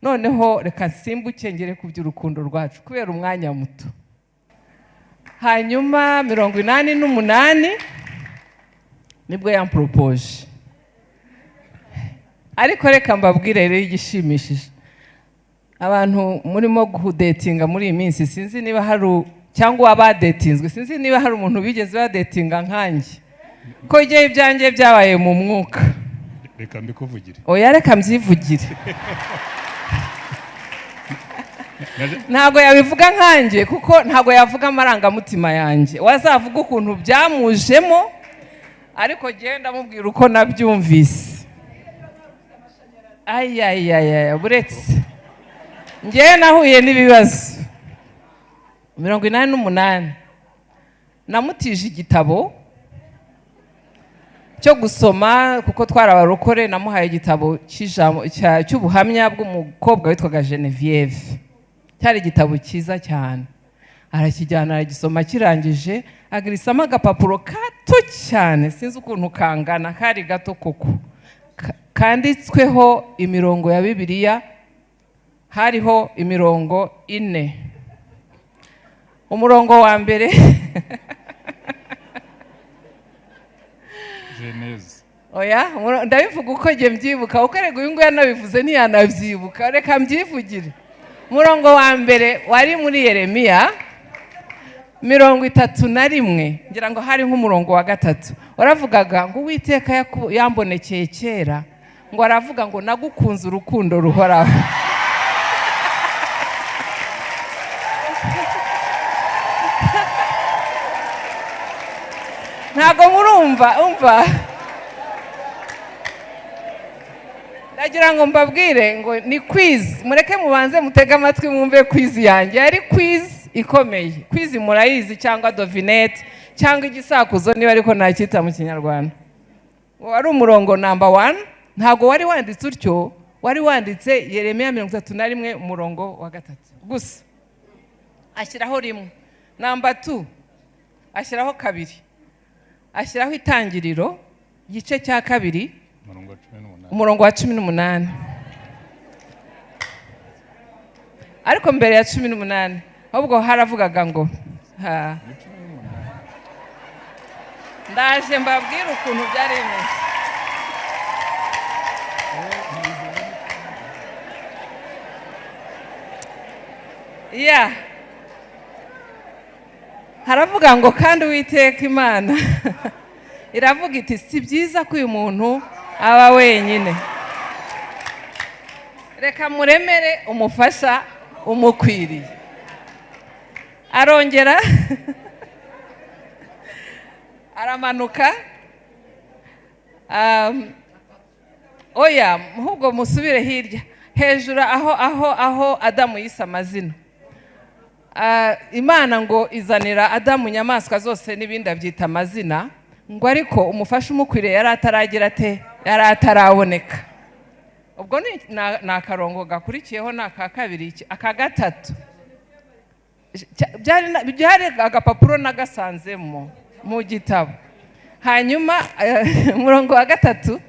noneho reka simbuke ngere ku by'urukundo rwacu kubera umwanya muto. Hanyuma 88 nibwo yampropose. Ariko reka mbabwire rero igishimishije, abantu murimo gudatinga muri iyi minsi, sinzi niba hari cyangwa abadetinzwe, sinzi niba hari umuntu bigeze badetinga nkanjye, ko igihe ibyanjye byabaye mu mwuka. Reka mbikuvugire. Oya, reka mbyivugire. Ntago yabivuga nkanjye kuko ntago yavuga amarangamutima yanjye, wazavuga ukuntu byamujemo, ariko genda mubwira uko nabyumvise. Ayayaya, buretse ngewe nahuye n'ibibazo. 88 namutije igitabo cyo gusoma kuko twarabarokore, namuhaye igitabo cy'ubuhamya bw'umukobwa witwaga Genevieve. Cyari igitabo cyiza cyane, arakijyana aragisoma, kirangije agirisamo agapapuro gato cyane, sinzi ukuntu kangana, kari gato koko, kanditsweho imirongo ya Bibiliya, hariho imirongo 4. Umurongo wa mbere Genese. Oya, ndabivuga uko nge mbyibuka, uko rego uyu nguyu yanabivuze ntiyanabyibuka, reka mbyivugire. Umurongo wa mbere wari muri Yeremiya 31, ngira ngo hari nk'umurongo wa 3, waravugaga ngo Uwiteka yambonekeye kera, ngo aravuga ngo nagukunze urukundo ruhoraho. Ntago umva ndagira ngo mbabwire ngo ni quiz, mureke mubanze mutega amatwi mwumve quiz yanjye. Ari quiz ikomeye, quiz murayizi, cyangwa dovinette cyangwa igisakuzo niba ariko nacyita mu Kinyarwanda. Wari umurongo number 1, ntago wari wanditse utyo, wari wanditse Yeremiya 31 umurongo wa 3 gusa, ashyiraho rimwe. Number 2 ashyiraho 2, ashyiraho Itangiriro igice cya 2 umurongo wa 18. Ariko mbere ya 18 ahubwo haravugaga ngo ndaje mbabwira ukuntu byari bimeze. Yeah. Haravuga ngo kandi Uwiteka Imana iravuga iti si byiza ko uyu muntu aba wenyine, reka muremere umufasha umukwiriye. Arongera aramanuka, oya ahubwo musubire hirya hejuru aho Adamu yise amazina. Imana ngo izanira Adamu inyamaswa zose n'ibindi abyita amazina, ngo ariko umufasha umukwiriye yari ataragira ate, yari ataraboneka. Ubwo ni akarongo gakurikiyeho, ni aka 2, aka 3 byari agapapuro nagasanzemo mu gitabo. Hanyuma umurongo wa 3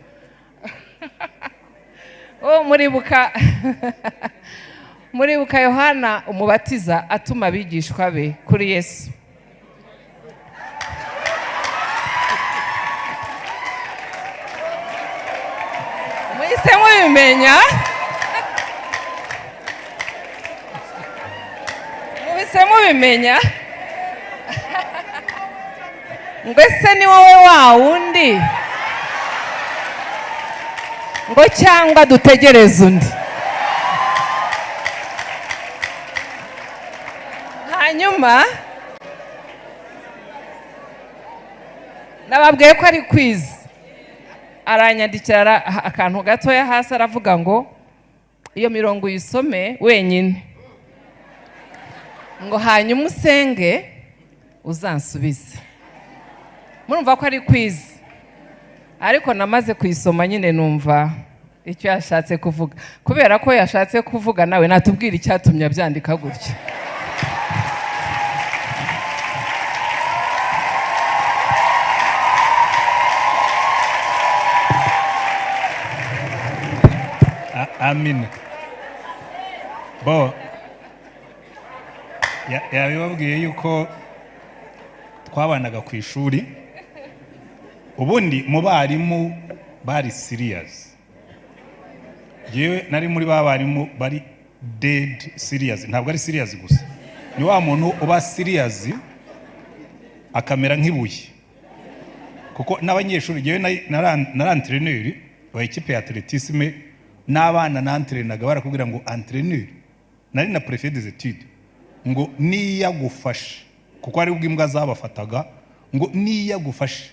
muribuka Yohana umubatiza atuma abigishwa be kuri Yesu. Mwise mubimenya? Mwise mubimenya? Ngo ese ni wowe wa wundi? Ngo cyangwa dutegereze undi? Hanyuma nababwiye ko ari quiz, aranyandikira akantu gatoya hasi, aravuga ngo iyo mirongo uyisome wenyine, ngo hanyuma usenge uzansubize. Murumva ko ari quiz, ariko namaze kuyisoma nyine numva icyo yashatse kuvuga. Kubera ko yashatse kuvuga, nawe natubwira icyatumye abyandika gutyo. Amen. bo yabibabwiye yuko twabanaga ku ishuri, ubundi mu barimu bari serious, yewe nari muri ba barimu bari dead serious, ntabwo ari serious gusa, ni wa muntu uba serious akamera nk'ibuye, kuko n'abanyeshuri yewe na entraîneur wa equipe ya atletisme n'abana na entraînaga barakubwira ngo entraîneur nari na préfet des études ngo niyagufashe, kuko ari ubwimbwa zabafataga, ngo niyagufashe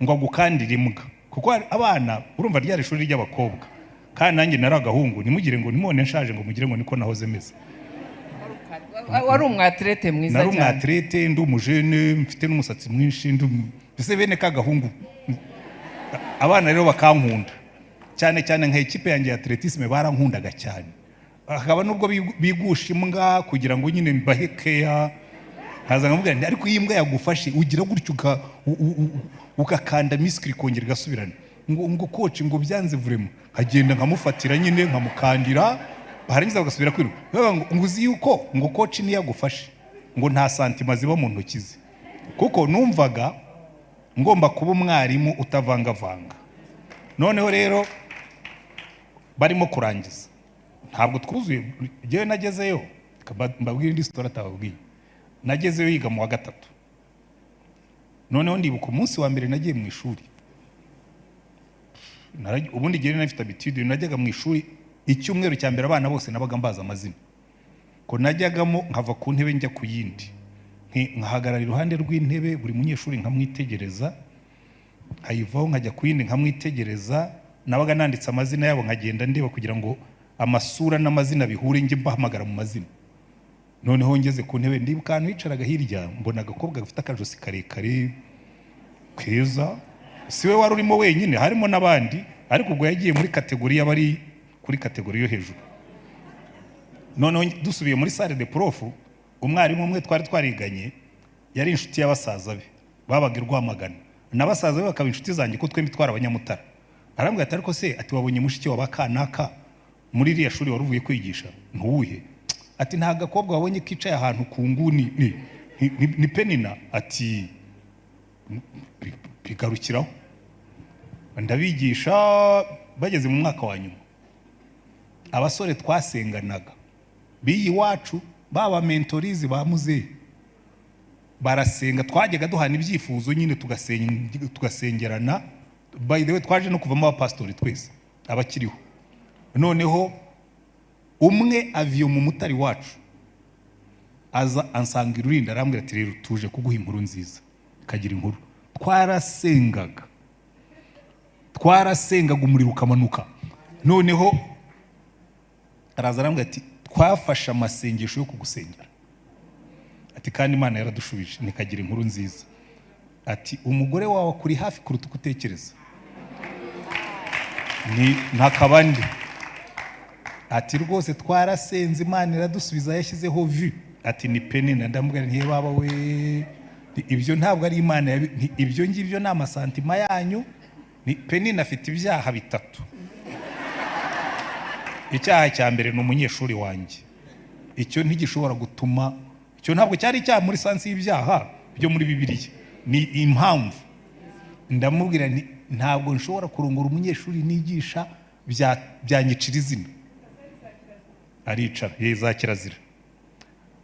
ngo agukandire imbwa, kuko abana urumva ryari ishuri ry'abakobwa, kandi nanjye nari agahungu, nimugire ngo nimone nshaje ngo mugire ngo niko nahoze meze. Wari umwatlete mwiza cyane. Nari umwatlete, ndi umujene, mfite n'umusatsi mwinshi, mbese bene kagahungu. Abana rero bakankunda cyane cyane, nka equipe yanjye ya atletisme barankundaga cyane, akaba nubwo bigusha imbwa kugira ngo nyine mbahe care, haza nkamubwira nti ariko iyi mbwa yagufashe ugira gutyo ukakanda miskri kongera gasubirana, ngo coach ngo byanze vraiment, hagenda nkamufatira nyine nkamukandira, barangiza bagasubira kwiruka, ngo uzi yuko ngo coach ni yagufashe ngo nta santima ziba mu ntoki ze, kuko numvaga ngomba kuba umwarimu utavangavanga. Noneho rero barimo kurangiza, ntabwo twuzuye, jewe nagezeyo mbabwira indi story atababwiye, nagezeyo yiga mu wa gatatu, noneho ndibuka umunsi wa mbere nagiye mu ishuri, ubundi gihe nafite habitude najyaga mu ishuri icyumweru cya mbere abana bose nabaga mbaza amazina, ko najyagamo nkava ku ntebe njya ku yindi, nkahagarara iruhande rw'intebe buri munyeshuri nkamwitegereza, hayivaho nkajya ku yindi nkamwitegereza, nabaga nanditse amazina yabo nkagenda ndeba kugira ngo amasura n'amazina bihure, njye mbahamagara mu mazina. Noneho ngeze ku ntebe ndibuka ahantu hicaraga hirya, mbona agakobwa gafite akajosi karekare keza, siwe wari urimo wenyine, harimo n'abandi, ariko ubwo yagiye muri kategori y'abari kuri kategori yo hejuru. Noneho dusubiye muri salle de prof, umwarimu umwe twari twariganye yari inshuti y'abasaza be babaga Rwamagana, n'abasaza be bakaba inshuti zanjye ko twembi twari abanyamutara. Arambwira ati ariko se, ati wabonye mushiki wa bakanaka muri iriya shuri wari uvuye kwigisha? Ntuwuhe? Ati nta gakobwa wabonye kicaye ahantu ku nguni ni Penina? Ati bigarukiraho. Ndabigisha, bageze mu mwaka wa nyuma, abasore twasenganaga biyi wacu baba mentorizi ba muzehe barasenga, twajyaga duhana ibyifuzo nyine tugasengerana. By the way, twaje no kuvamo abapastori twese abakiriho. Noneho umwe aviyo mu mutari wacu aza ansanga irurinda, arambwira ati rero tuje kuguha inkuru nziza, kagira inkuru. Twarasengaga umuriro ukamanuka. Noneho araza arambwira ati twafashe amasengesho yo kugusengera, ati kandi Imana yaradushubije, nikagira inkuru nziza. Ati umugore wawe kuri hafi kuruta uko utekereza, ni ntakabandi. Ati rwose twarasenze Imana iradusubiza, yashyizeho vue. Ati ni Penina. Ndamubwira nti baba we, ibyo ntabwo ari Imana, ibyo ngibyo ni amasantima yanyu. Ni Penina afite ibyaha bitatu. Icyaha cya mbere ni umunyeshuri wanjye, icyo ntigishobora gutuma, icyo ntabwo cyari icyaha muri sansi y'ibyaha byo muri Bibiliya, ni impamvu. Ndamubwira nti ntabwo nshobora kurongora umunyeshuri nigisha byanyicira izina. Aricara, za kirazira.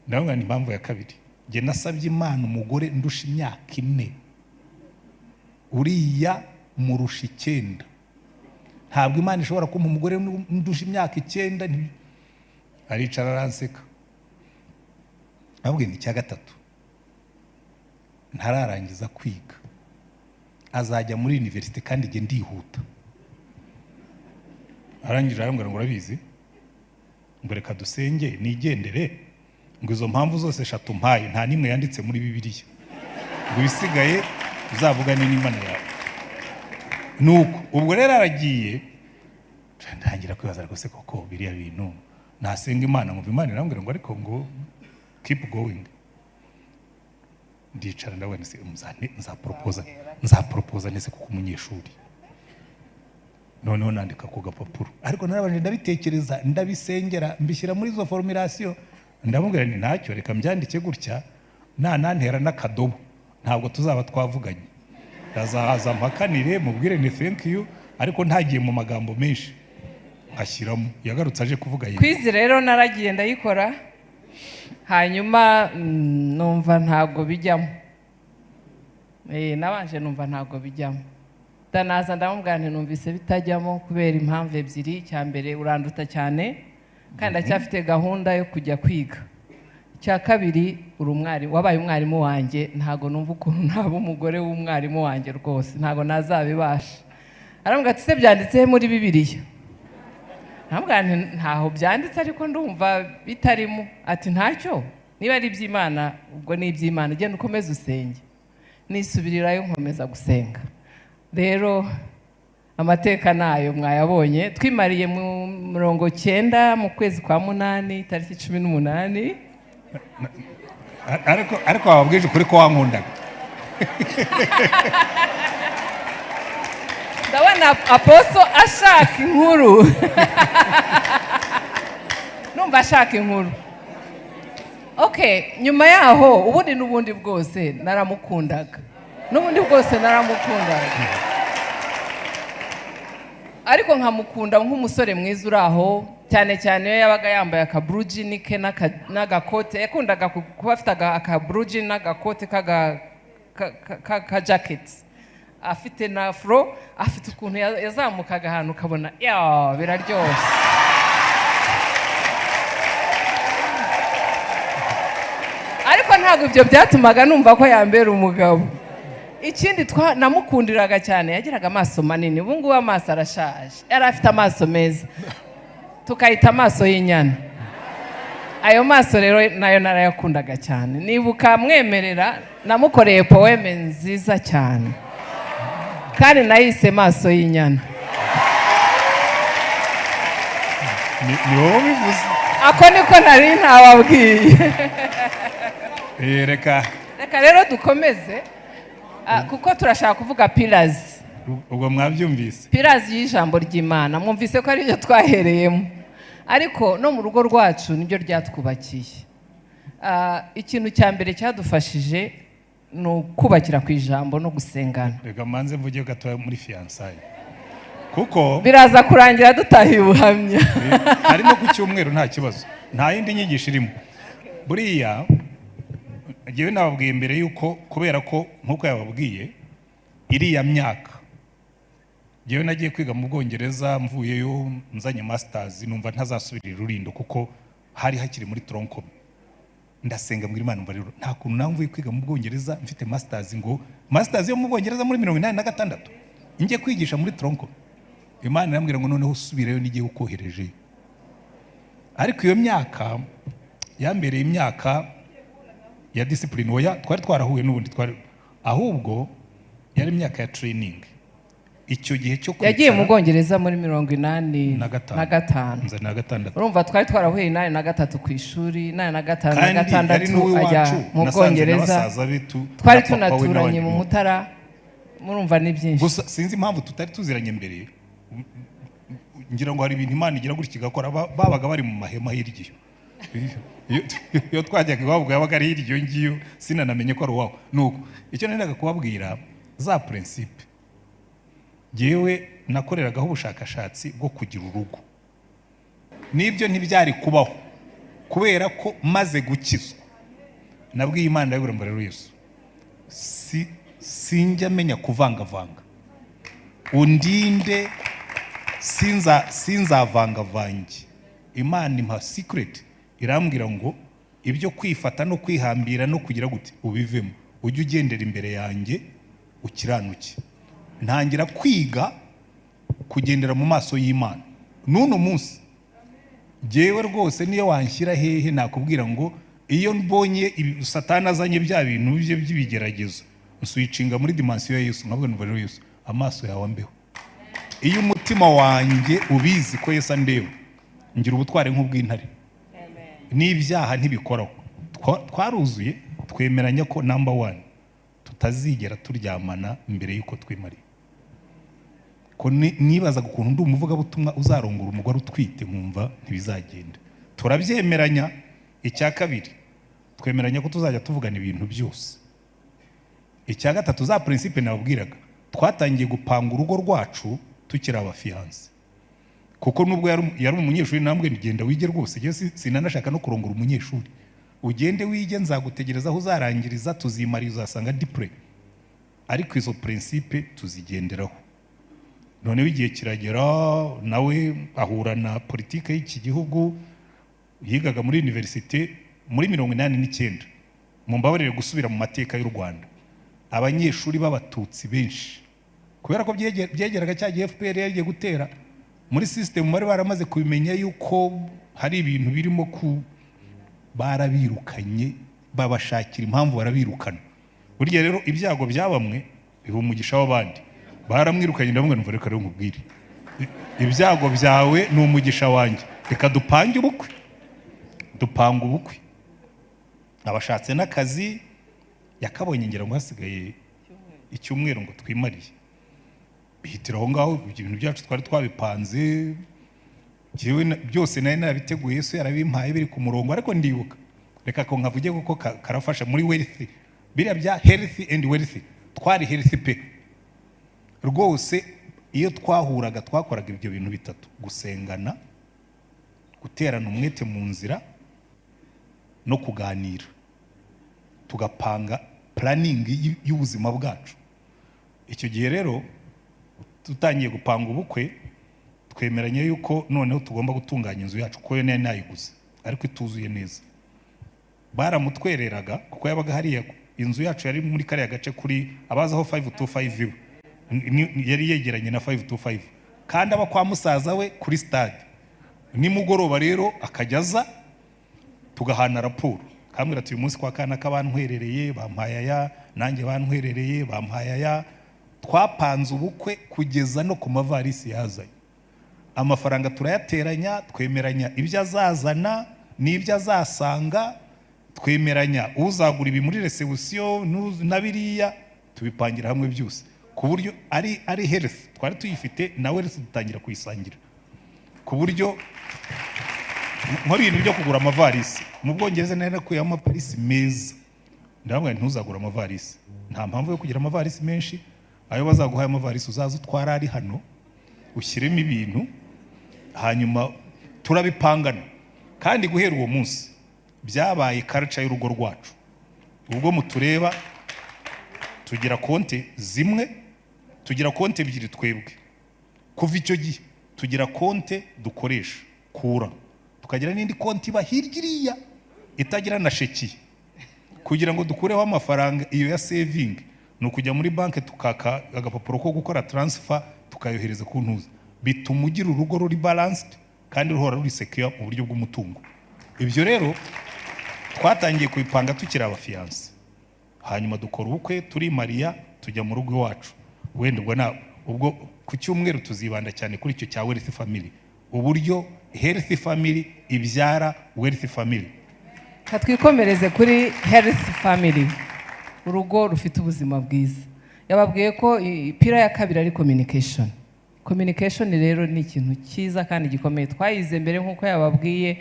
Ndamubwira ni impamvu ya kabiri, njye nasabye Imana umugore ndusha imyaka 4, uriya murusha 9. Ntabwo Imana ishobora kumpa umugore ndusha imyaka 9. Aricara aranseka. Ahubwo ni cya gatatu, ntararangiza kwiga, azajya muri university kandi nge ndihuta. Arangije arambwira ngo urabizi, ngo reka dusenge nigendere, ngo izo mpamvu zose 3 mpaye nta nimwe yanditse muri Bibiliya, ngo bisigaye uzavugane n'Imana yawe. Nuko ubwo rero aragiye, ntangira kwibaza rwose koko biriya bintu nasenga Imana, ngo Imana irambwira ngo ariko ngo keep going. Ndicara ndabona nzapropose nese kuko umunyeshuri noneho nandika ku gapapuro, ariko narabanje ndabitekereza, ndabisengera, mbishyira muri izo formulation, ndamubwira ni ntacyo, reka mbyandike gutya, nantera n'akadobo ntabwo tuzaba twavuganye, ndazahaza mpakanire mubwire ni thank you, ariko ntagiye mu magambo menshi ashyiramo. Yagarutse aje kuvuga yeye kwizi rero naragiye ndayikora, hanyuma numva ntabwo bijyamo. Nabanje numva ntabwo bijyamo, ndanaza ndamubwira nti numvise bitajyamo kubera impamvu ebyiri. Cya mbere uranduta cyane kandi ndacyafite gahunda yo kujya kwiga. Cya kabiri wabaye umwarimu wanjye, ntabwo numva ukuntu naba umugore w'umwarimu wanjye rwose, ntabwo nazabibasha. Arambwira ati se byanditse muri Bibiliya? Ntabwo ntaho byanditse ariko ndumva bitarimo. Ati ntacyo, niba ari iby'Imana ubwo ni iby'Imana, genda ukomeze usenge. Nisubirirayo nkomeza gusenga. Rero amateka nayo mwayabonye, twimariye mu 90 mu kwezi kwa 8 tariki 18. ariko wabwije ukuri ko wankundaga. Ndabona Apostle ashaka inkuru. Numva ashaka inkuru. Okay, nyuma yaho ubundi n'ubundi bwose naramukundaga. N'ubundi bwose naramukundaga. Ariko nkamukunda nk'umusore mwiza uraho, cyane cyane iyo yabaga yambaye akabrujini ke n'agakote. Yakundaga kuba afite akabrujini n'agakote ka jacket. Afite na afro, afite ukuntu yazamukaga ahantu ukabona biraryoshye. Ariko ntabwo ibyo byatumaga numva ko yambera umugabo. Ikindi namukundiraga cyane, yagiraga amaso manini. Ubu ngubu amaso arashaje, yari afite amaso meza, tukayita amaso y'inyana. Ayo maso rero nayo narayakundaga cyane. Nibuka mwemerera namukoreye poeme nziza cyane, kandi nayise maso y'inyana. Ni wowe bivuze? Ako niko nari ntababwiye. Reka rero dukomeze, kuko turashaka kuvuga pillars. Ubwo mwabyumvise? Pillars y'ijambo ry'Imana. Mwumvise ko ari byo twahereyemo, ariko no mu rugo rwacu nibyo ryatwubakiye. Ikintu cya mbere cyadufashije ni ukubakira ku ijambo no gusengana. Reka manze mvuge gato muri fiançailles, kuko biraza kurangira dutahiye ubuhamya. Ari no ku cyumweru nta kibazo, nta yindi nyigisho irimo. Buriya ngewe nababwiye mbere yuko kubera ko nkuko yababwiye iriya myaka ngewe nagiye kwiga mu Bwongereza, mvuyeyo nzanye masters, numva ntazasubirira Rulindo kuko hari hakiri muri Troncome. Ndasenga mbwira Imana, mva rero nta kuntu namvuye kwiga mu Bwongereza mfite masters, ngo masters yo mu Bwongereza muri 86 ngiye kwigisha muri Troncome. Imana irambwira ngo noneho usubirayo nigiye ukohereje. Ariko iyo myaka yambereye imyaka ya discipline. Oya, twari twarahuye n'ubundi ahubwo yari imyaka ya training. Icyo gihe cyo kwicara yagiye mu Bwongereza muri 85 nzana 6. urumva twari twarahuye 83 ku ishuri, 86 ajya mu Bwongereza. Twari tunaturanye mu Mutara, murumva ni byinshi. Gusa sinzi impamvu tutari tuziranye mbere. Ngira ngo hari ibintu Imana igira gutya igakora. Babaga bari mu mahema hirya iyo twajyaga iwabo yabaga ari hirya ngiyo, sinanamenye ko ari uwawe. Nuko icyo nendaga kubabwira za principe, jewe nakoreragaho ubushakashatsi bwo kugira urugo. Nibyo ntibyari kubaho kubera ko maze gukizwa nabwiye Imana ndabura mbere rero Yesu, sinjya menya kuvangavanga, undinde sinzavanga vange. Imana impa secret, irambwira ngo ibyo kwifata no kwihambira no kugira gute ubivemo, ujye ugendera imbere yanjye ukiranuke. Ntangira kwiga kugendera mu maso y'Imana. Nuno munsi jewe rwose niyo wanshyira hehe nakubwira ngo iyo mbonye Satani azanye bya bintu bye by'ibigeragezo, nsuyicinga muri dimension ya Yesu, nkabwo numva rero Yesu amaso yawe ambeho. Iyo umutima wanjye ubizi ko Yesu andeba, ngira ubutware nk'ubw'intare. N'ibyaha ntibikoraho. Twaruzuye twemeranya ko number 1 tutazigera turyamana mbere yuko twimariye. ko nibazaga ukuntu ndi umuvugabutumwa uzarongora umugore utwite nkumva ntibizagenda. Turabyemeranya. Icya kabiri twemeranya ko tuzajya tuvugana ibintu byose. Icya gatatu za principe nababwiraga, twatangiye gupanga urugo rwacu tukiri abafiyanse, kuko nubwo yari umunyeshuri nambwe nigenda wige rwose, je sinanashaka no kurongora umunyeshuri. Ugende wige, nzagutegereza aho uzarangiriza, tuzimariza uzasanga dipre, ariko izo principe tuzigenderaho. Noneho igihe kiragera, nawe ahura na politike y'iki gihugu, yigaga muri universite muri 1989. Mumbabarire gusubira mu mateka y'u Rwanda, abanyeshuri b'abatutsi benshi, kubera ko byegeraga cya gihe FPR yagiye gutera, muri system bari baramaze kubimenya yuko hari ibintu birimo ku barabirukanye, babashakira impamvu barabirukana. Burya rero ibyago byabamwe biha umugisha w'abandi. Baramwirukanye ndamwe numva reka rero nkubwire, ibyago byawe ni umugisha wanjye, reka dupange ubukwe. Dupanga ubukwe, abashatse n'akazi yakabonye, ngira ngo hasigaye icyumweru ngo twimariye. Bihitira aho ngaho, ibintu byacu twari twabipanze, jewe byose nari nabiteguye, Yesu yarabimpaye biri ku murongo. Ariko ndibuka, reka ko nkavuge kuko karafasha muri wealth, biriya bya health and wealth, twari health pe rwose. Iyo twahuraga twakoraga ibyo bintu bitatu: gusengana, guterana umwete mu nzira, no kuganira, tugapanga planning y'ubuzima bwacu. Icyo gihe rero tutangiye gupanga ubukwe, twemeranya yuko noneho tugomba gutunganya inzu yacu, ko yo nari nayiguze ariko ituzuye neza. Baramutwereraga kuko yabaga hariya, inzu yacu yari muri kariya gace kuri abazaho 525, yari yegeranye na 525, kandi aba kwa musaza we kuri stade. Nimugoroba rero akajyaza, tugahana raporo, kambwira ati uyu munsi kwa kana k'abantwerereye bampaye aya, nanjye bantwerereye bampaye aya. Twapanze ubukwe kugeza no ku mavarisi yazanye, amafaranga turayateranya, twemeranya ibyo azazana n'ibyo azasanga, twemeranya uzagura ibi muri reception na biriya, tubipangira hamwe byose, ku buryo ari health twari tuyifite, na wealth dutangira kuyisangira, ku buryo nkora ibintu byo kugura amavarisi. Mu Bwongereza nari nakuye amaparisi meza, ndababwira ntuzagura amavarisi, nta mpamvu yo kugira amavarisi menshi. Ayo bazaguhaye amavarisi uzaza utwara ari hano, ushyiremo ibintu, hanyuma turabipangana. Kandi guhera uwo munsi byabaye culture y'urugo rwacu. Ubwo mutureba tugira konte zimwe, tugira konte ebyiri twebwe. Kuva icyo gihe tugira konte dukoresha kura, tukagira n'indi konti iba hirya itagira na sheki, kugira ngo dukureho amafaranga. Iyo ya saving ni ukujya muri banki tukaka agapapuro ko gukora transfer, tukayohereza ku ntuza. Bituma ugira urugo ruri balanced kandi ruhora ruri secure mu buryo bw'umutungo. Ibyo rero twatangiye kubipanga tukiri abafiyanse, hanyuma dukora ubukwe turi Maria, tujya mu rugo iwacu. Wenda ubwo ku cyumweru tuzibanda cyane kuri icyo cya wealth family, uburyo health family ibyara wealth family. Katwikomereze kuri health family, urugo rufite ubuzima bwiza. Yababwiye ko ipira ya kabiri ari communication. Communication rero ni ikintu cyiza kandi gikomeye, twayize mbere nkuko yababwiye.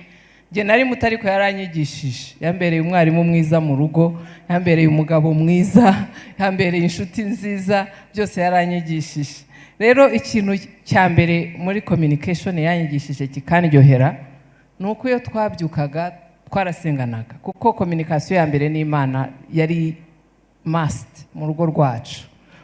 Je nari mutari ko yaranyigishije, yambereye umwarimu mwiza mu rugo, yambereye umugabo mwiza, yambereye inshuti nziza, byose yaranyigishije. Rero ikintu cya mbere muri communication yanyigishije kikaniryohera, nuko iyo twabyukaga twarasenganaga, kuko communication ya mbere n'Imana yari must mu rugo rwacu.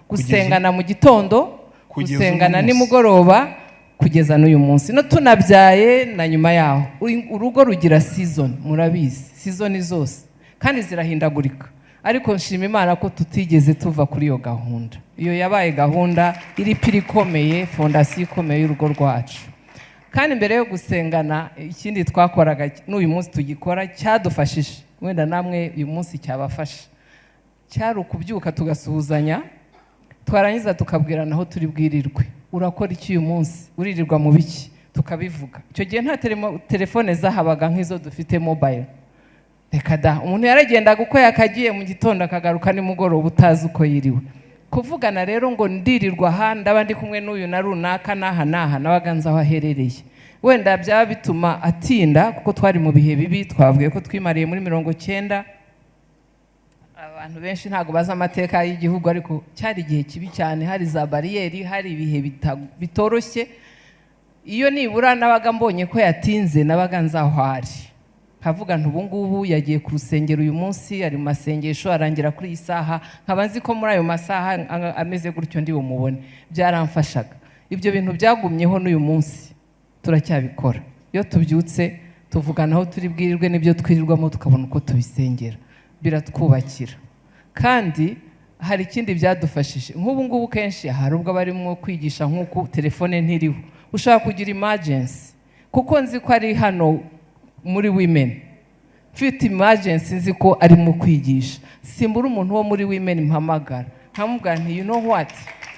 Gusengana mu gitondo, gusengana nimugoroba, kugeza n'uyu munsi. No tunabyaye na nyuma yaho. Urugo rugira season, murabizi, season zose kandi zirahindagurika. Ariko nshima Imana ko tutigeze tuva kuri iyo gahunda. Iyo yabaye gahunda iri piri ikomeye, fondasiyo ikomeye y'urugo rwacu. Kandi mbere yo gusengana, ikindi twakoraga n'uyu munsi tugikora cyadufashije, wenda namwe uyu munsi cyabafasha, cyari ukubyuka tugasuhuzanya, twarangiza tukabwirana aho turi bwirirwe. Urakora iki uyu munsi? Uririrwa mu biki? Tukabivuga. Icyo gihe nta telefone zahabaga nk'izo dufite mobile. Reka da, umuntu yaragendaga uko yakagiye mu gitondo akagaruka nimugoroba utazi uko yiriwe. kuvugana rero ngo ndirirwa aha ndaba ndi kumwe n'uyu na runaka n'aha nabaga nzi aho aherereye, wenda byaba bituma atinda kuko twari mu bihe bibi. Twavuye ko twimariye muri 90. Abantu benshi ntago baza amateka y'igihugu, ariko cyari igihe kibi cyane, hari za bariyeri, hari ibihe bitoroshye. Iyo nibura nabaga mbonye ko yatinze nabaga nzaho ari, nkavuga nti ubu ngubu yagiye ku rusengero uyu munsi, ari mu masengesho arangira kuri iyi saha, nkaba nzi ko muri ayo masaha ameze gutyo ndi bumubone. Byaramfashaga. Ibyo bintu byagumyeho n'uyu munsi turacyabikora. Iyo tubyutse tuvugana aho turi bwirirwe n'ibyo twirirwamo, tukabona uko tubisengera, biratwubakira. Kandi hari ikindi byadufashije, nk'ubu ngubu kenshi hari ubwo barimo kwigisha nk'uko telefone ntiriho, ushaka kugira emergency, kuko nzi ko ari hano muri women, mfite emergency nzi ko ari mu kwigisha, simbura umuntu wo muri women mpamagara nkamubwira nti you know what,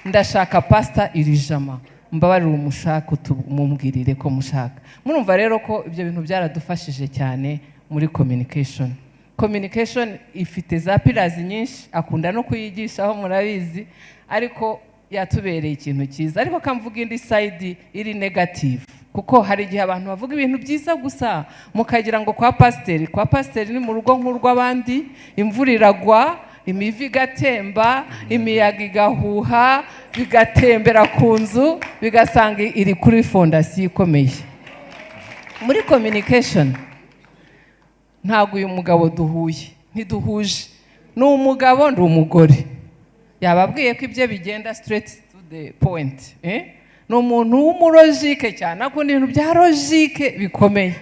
ndashaka pastor Irijama, mbabarira umushaka umumbwirire ko mushaka. Murumva rero ko ibyo bintu byaradufashije cyane muri communication. Communication ifite za pillars nyinshi, akunda no kuyigishaho murabizi, ariko yatubereye ikintu cyiza. Ariko kamvuga indi side iri negative, kuko hari igihe abantu bavuga ibintu byiza gusa mukagira ngo kwa pasiteri ni mu rugo nk'urw'abandi, imvura iragwa, imivi igatemba, imiyaga igahuha, bigatembera ku nzu, bigasanga iri kuri fondasiyo ikomeye. Muri communication ntabwo uyu mugabo ntiduhuje, ni umugabo ndi umugore, yababwiye ko ibyo bigenda straight to the point. Ni umuntu w'umurojike cyane, akunda ibintu bya logike bikomeye.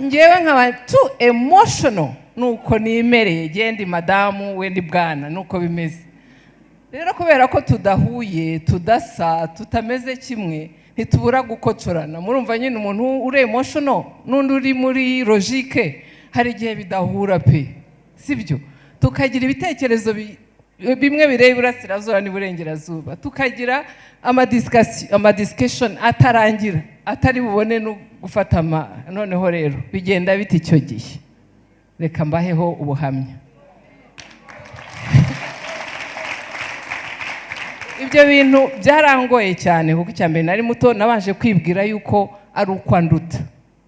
Ngewe nkaba too emotional, nuko nimereye, genda madamu we ndi bwana, nuko bimeze. Rero kubera ko tudahuye, tudasa, tutameze kimwe, ntitubura gukocorana. Murumva nyine umuntu uri emotional n'undi uri muri logike, hari igihe bidahura pe, sibyo? Tukagira ibitekerezo bimwe bireba iburasirazuba n'iburengerazuba, tukagira amadiscussion atarangira, atari bubone no gufata noneho rero bigenda biti icyo gihe. Reka mbaheho ubuhamya. Ibyo bintu byarangoye cyane, kuko icyambere nari muto, nabanje kwibwira yuko ari uko anduta,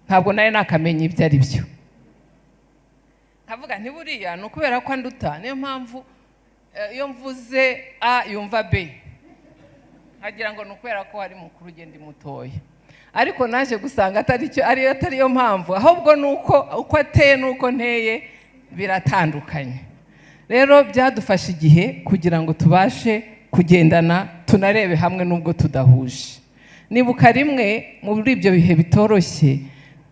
ntabwo nari nakamenya ibyo ari byo. Kavuga ntiburiya ni ukubera ko anduta, niyo mpamvu iyo mvuze A yumva B, nkagira ngo ni ukubera ko ari mukuru ugenda mutoya. Ariko naje gusanga atari yo mpamvu, ahubwo uko ateye n'uko nteye biratandukanye. Rero byadufasha igihe kugira ngo tubashe kugendana, tunarebe hamwe n'ubwo tudahuje. Nibuka rimwe muri ibyo bihe bitoroshye,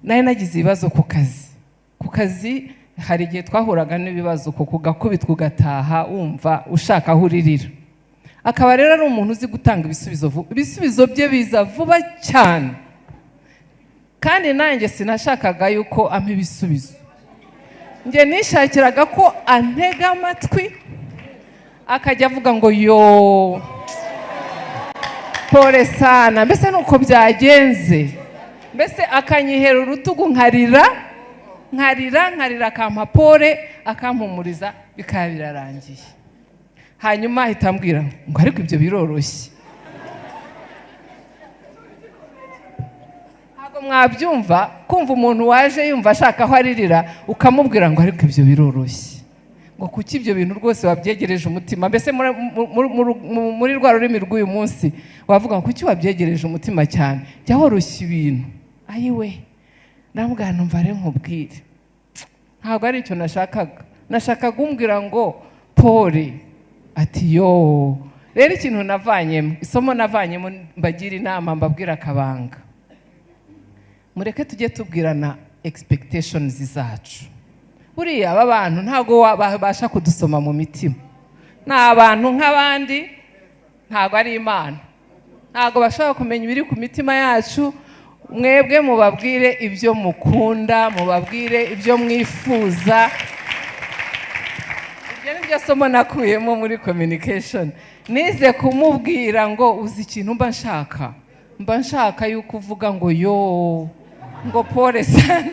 nari nagize ibibazo ku kazi. Hari igihe twahuraga n'ibibazo kuko ugakubitwa ugataha wumva ushaka aho uririra. Akaba rero ari umuntu uzi gutanga ibisubizo bye biza vuba cyane, kandi nanjye sinashakaga yuko ampa ibisubizo. Njye nishakiraga ko antega amatwi, akajya avuga ngo yo pole sana, mbese nuko byagenze, mbese akanyihera urutugu nkarira, akampa pole, akampumuriza, bikaba birarangiye. Hanyuma ahita ambwira ngo ariko ibyo biroroshye. Ntabwo mwabyumva, kumva umuntu waje yumva ashaka aho aririra, ukamubwira ngo ariko ibyo biroroshye, ngo kuki ibyo bintu rwose wabyegereje umutima. Mbese muri rwa rurimi rw'uyu munsi wavuga ngo kuki wabyegereje umutima cyane, jya woroshya ibintu. Ayiwe, ndamubwira numva rero nkubwire, ntabwo ari icyo nashakaga umbwira ngo pole. Ati yo, rero ikintu navanyemo, isomo navanyemo, mbagira inama, mbabwira akabanga. Mureke tujye tubwirana expectations zacu. Buriya aba bantu ntabwo babasha kudusoma mu mitima, ni abantu nk'abandi, ntabwo ari Imana, ntabwo bashobora kumenya ibiri ku mitima yacu. Mwebwe mubabwire ibyo mukunda, mubabwire ibyo mwifuza. Ibyo nibyo somo nakuyemo muri communication. Nize kumubwira ngo uzi ikintu mba nshaka yuko uvuga ngo yo, ngo pole sana.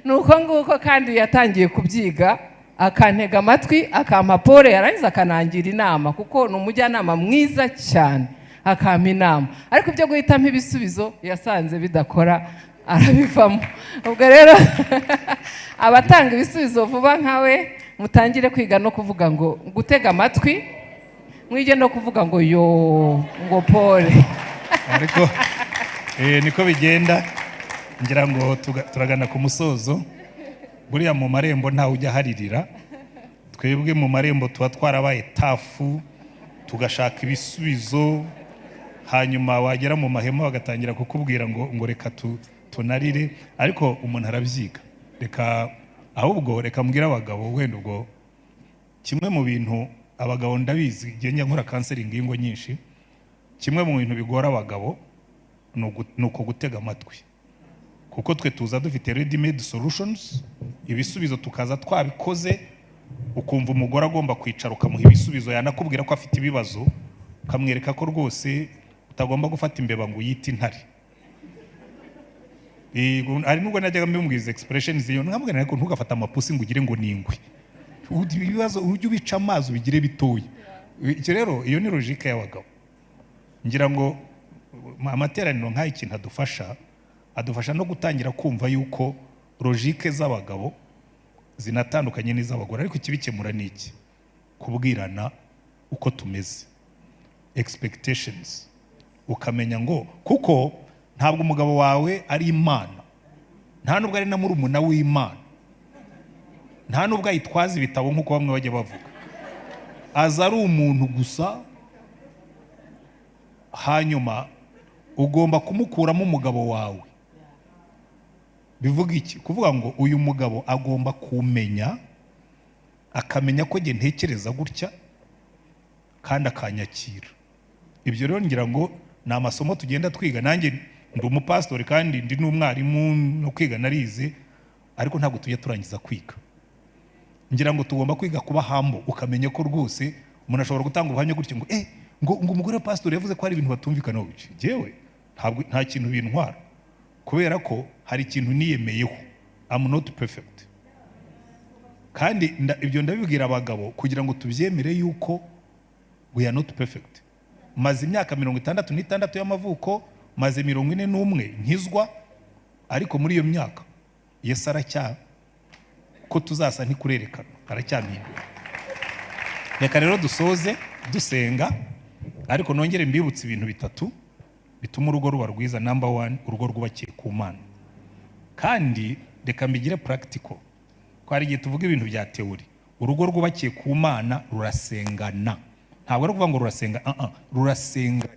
Nuko nguko kandi yatangiye kubyiga, akantega amatwi akampa pole yarangiza akanangira inama kuko ni umujyanama mwiza cyane akampa inama ariko ibyo guhitamo ibisubizo yasanze bidakora arabivamo ubwo rero abatanga ibisubizo vuba nkawe mutangire kwiga no kuvuga ngo gutega amatwi mwige no kuvuga ngo yo ngo pole ariko niko bigenda ngira ngo turagana ku musozo buriya mu marembo ntawe ujya haririra twebwe mu marembo tuba twarabaye tafu tugashaka ibisubizo hanyuma wagera mu mahema bagatangira kukubwira ngo reka tunarire ariko umuntu arabyiga reka ahubwo reka mbwira abagabo wenda ubwo kimwe mu bintu abagabo ndabizi njya nkora counseling y'ingo nyinshi kimwe mu bintu bigora abagabo ni uko gutega amatwi kuko twe tuza dufite ready made solutions ibisubizo tukaza twabikoze ukumva umugore agomba kwicara ukamuha ibisubizo yanakubwira ko afite ibibazo ukamwereka ko rwose utagomba gufata imbeba ngo uyite intare ari nubwo najyaga mbimubwiriza expressions iyo nkamubwira ariko ntugafata amapusi ngo ugire ngo ningwe ibibazo ujye ubica amazi ubigire bitoya icyo rero iyo ni logique y'abagabo ngira ngo amateraniro nk'ayo ikintu adufasha no gutangira kumva yuko logique z'abagabo zinatandukanye n'iz'abagore ariko ikibikemura ni iki kubwirana uko tumeze expectations ukamenya ngo kuko ntabwo umugabo wawe ari imana nta nubwo ari na murumuna w'Imana nta nubwo ayitwaza ibitabo nk'uko bamwe bajya bavuga aza ari umuntu gusa hanyuma ugomba kumukuramo umugabo wawe bivuga iki kuvuga ngo uyu mugabo agomba kumenya akamenya ko nge ntekereza gutya kandi akanyakira ibyo rero ngira ngo ni amasomo tugenda twiga nanjye ndi umupastori kandi ndi n'umwarimu no kwiga narize ariko ntabwo tujya turangiza kwiga ngira ngo tugomba kwiga kuba humble ukamenya ko rwose umuntu ashobora gutanga ubuhamya gutya ngo ngo umugore wa pastor yavuze ko hari ibintu batumvikana ubuce jewe nta kintu bintwara kubera ko hari ikintu niyemeyeho I'm not perfect kandi ibyo ndabibwira abagabo kugira ngo tubyemere yuko we are not perfect maze imyaka 66 y'amavuko maze 41 nkizwa ariko muri iyo myaka Yesu aracya ko tuzasa ntikurerekana aracyampindura reka rero dusoze dusenga ariko nongere mbibutse ibintu bitatu bituma urugo ruba rwiza. Number 1 urugo rwubakiye ku Mana kandi reka mbigire practical ko hari igihe tuvuga ibintu bya teori. Urugo rwubakiye ku Mana rurasengana ntabwo ari kuvuga ngo rurasenga rurasenga